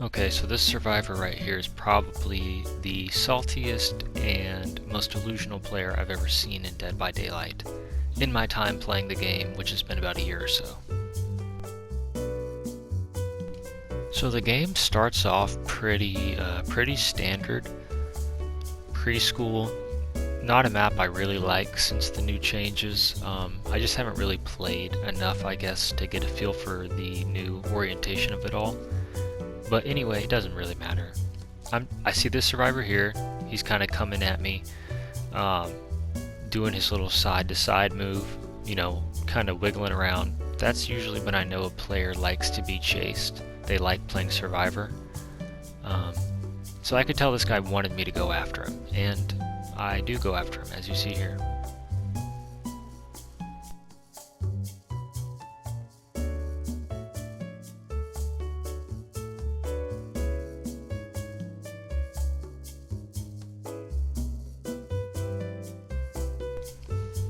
Okay, so this survivor right here is probably the saltiest and most delusional player I've ever seen in Dead by Daylight in my time playing the game, which has been about a year or so. So the game starts off pretty standard, preschool. Not a map I really like since the new changes. I just haven't really played enough, I guess, to get a feel for the new orientation of it all. But anyway, it doesn't really matter. I see this survivor here. He's kind of coming at me, doing his little side-to-side move, you know, kind of wiggling around. That's usually when I know a player likes to be chased. They like playing survivor. So I could tell this guy wanted me to go after him, and I do go after him, as you see here.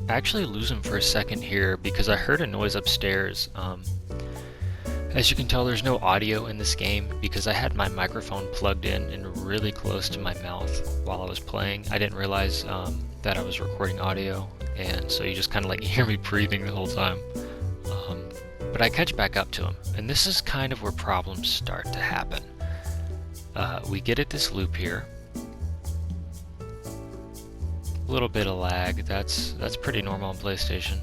I actually lose him for a second here because I heard a noise upstairs. As you can tell, there's no audio in this game because I had my microphone plugged in and really close to my mouth while I was playing. I didn't realize that I was recording audio, and so you just kind of like hear me breathing the whole time. But I catch back up to him, and this is kind of where problems start to happen. We get at this loop here. A little bit of lag, that's pretty normal on PlayStation.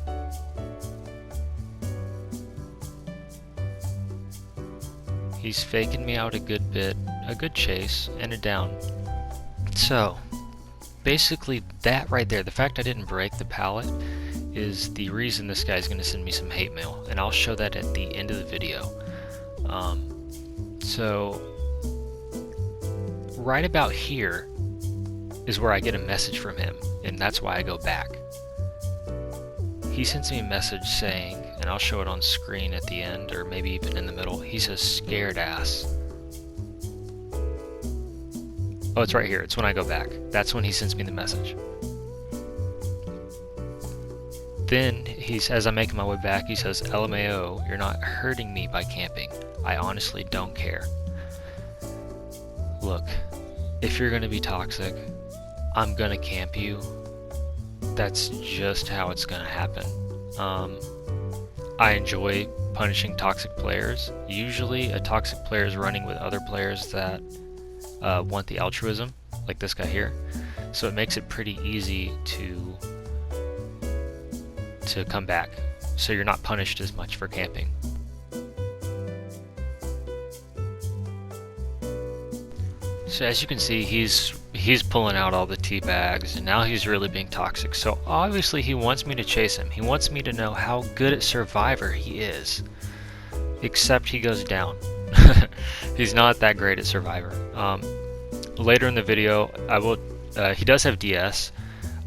He's faking me out a good bit, a good chase, and a down. So, basically that right there, the fact I didn't break the pallet, is the reason this guy's going to send me some hate mail, and I'll show that at the end of the video. So, right about here is where I get a message from him, and that's why I go back. He sends me a message saying, and I'll show it on screen at the end, or maybe even in the middle, he says scared ass. Oh, it's right here, it's when I go back. That's when he sends me the message. Then, as I'm making my way back, he says, LMAO, you're not hurting me by camping. I honestly don't care. Look, if you're gonna be toxic, I'm gonna camp you. That's just how it's gonna happen. I enjoy punishing toxic players. Usually a toxic player is running with other players that want the altruism, like this guy here. So it makes it pretty easy to come back. So you're not punished as much for camping. So as you can see, he's pulling out all the tea bags, and now he's really being toxic. So obviously he wants me to chase him. He wants me to know how good at Survivor he is. Except he goes down. He's not that great at Survivor. Later in the video, he does have DS.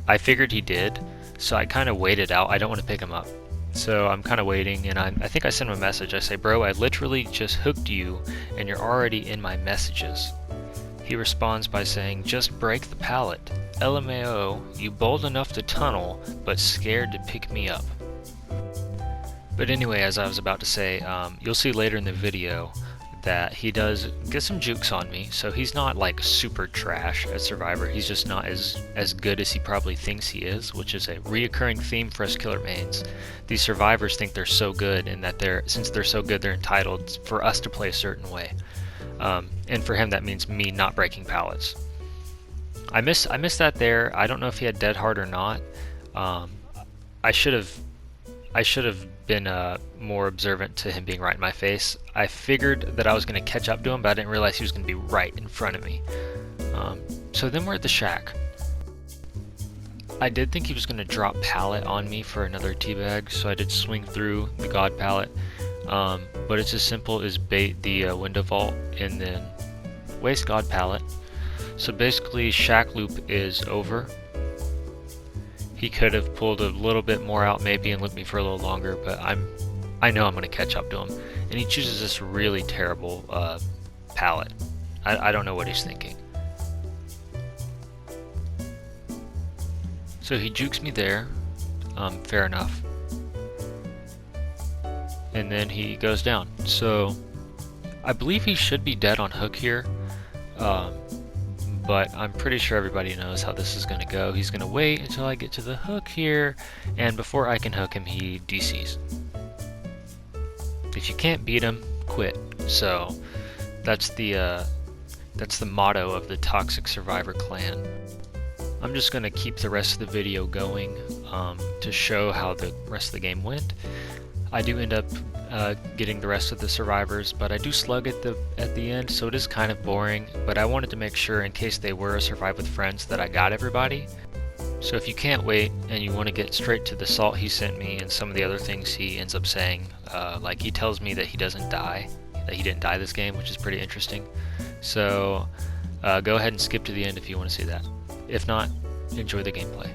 I figured he did, so I kind of waited out. I don't want to pick him up. So I'm kind of waiting, and I think I sent him a message. I say, bro, I literally just hooked you, and you're already in my messages. He responds by saying, just break the pallet. LMAO, you bold enough to tunnel, but scared to pick me up. But anyway, as I was about to say, you'll see later in the video that he does get some jukes on me, so he's not like super trash at Survivor. He's just not as good as he probably thinks he is, which is a reoccurring theme for us killer mains. These survivors think they're so good, and that since they're so good, they're entitled for us to play a certain way. And for him, that means me not breaking pallets. I missed that there. I don't know if he had dead hard or not. I should have been more observant to him being right in my face. I figured that I was going to catch up to him, but I didn't realize he was going to be right in front of me. So then we're at the shack. I did think he was going to drop pallet on me for another teabag, so I did swing through the god pallet. But it's as simple as bait the window vault and then waste god pallet. So basically shack loop is over. He could have pulled a little bit more out maybe and looked me for a little longer, but I know I'm going to catch up to him. And he chooses this really terrible pallet. I don't know what he's thinking. So he jukes me there, fair enough. And then he goes down. So I believe he should be dead on hook here, um, but I'm pretty sure everybody knows how this is going to go. He's going to wait until I get to the hook here, and before I can hook him, he DCs. If you can't beat him, quit. So that's the motto of the Toxic Survivor clan. I'm just going to keep the rest of the video going to show how the rest of the game went. I do end up getting the rest of the survivors, but I do slug at the end, so it is kind of boring, but I wanted to make sure in case they were a Survive with Friends that I got everybody. So if you can't wait and you want to get straight to the salt he sent me and some of the other things he ends up saying, like he tells me that he doesn't die, that he didn't die this game, which is pretty interesting. So go ahead and skip to the end if you want to see that. If not, enjoy the gameplay.